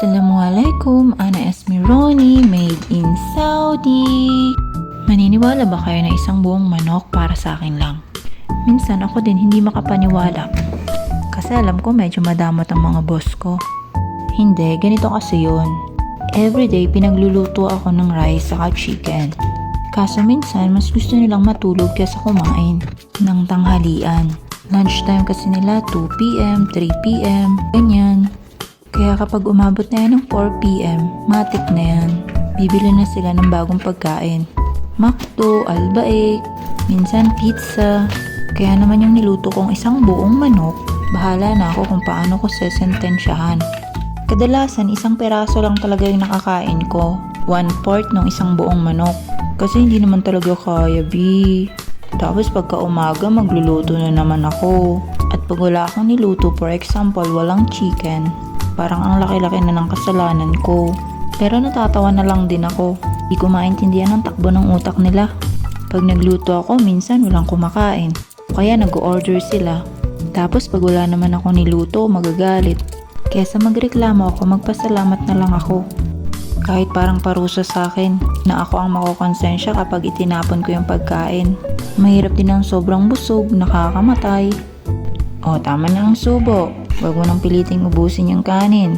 Assalamualaikum, Ana Esmironi, made in Saudi. Maniniwala ba kayo na isang buong manok para sa akin lang? Minsan ako din hindi makapaniwala. Kasi alam ko medyo madamot ang mga boss ko. Hindi, ganito kasi yun. Everyday pinagluluto ako ng rice saka chicken. Kaso minsan mas gusto nilang matulog kaysa kumain ng tanghalian. Lunchtime kasi nila 2 p.m, 3 p.m, ganyan. Kaya kapag umabot na yan ng 4 p.m, matik na yan. Bibili na sila ng bagong pagkain. McDo, Albaik, minsan pizza. Kaya naman yung niluto kong isang buong manok, bahala na ako kung paano ko sesentensyahan. Kadalasan isang peraso lang talaga yung nakakain ko. 1/4 ng isang buong manok. Kasi hindi naman talaga kaya, B. Tapos pagka umaga magluluto na naman ako. At pag wala akong niluto, for example, walang chicken, parang ang laki-laki na ng kasalanan ko. Pero natatawa na lang din ako. Di ko maintindihan ang takbo ng utak nila. Pag nagluto ako, minsan walang kumakain. Kaya nag-order sila. Tapos pag wala naman ako niluto, magagalit. Kesa magreklamo ako, magpasalamat na lang ako. Kahit parang parusa sa akin na ako ang makokonsensya kapag itinapon ko yung pagkain. Mahirap din ang sobrang busog, nakakamatay. O, tama na ang subo. Huwag mo nang piliting ubusin yung kanin.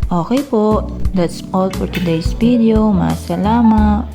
Okay po, that's all for today's video. Masalama.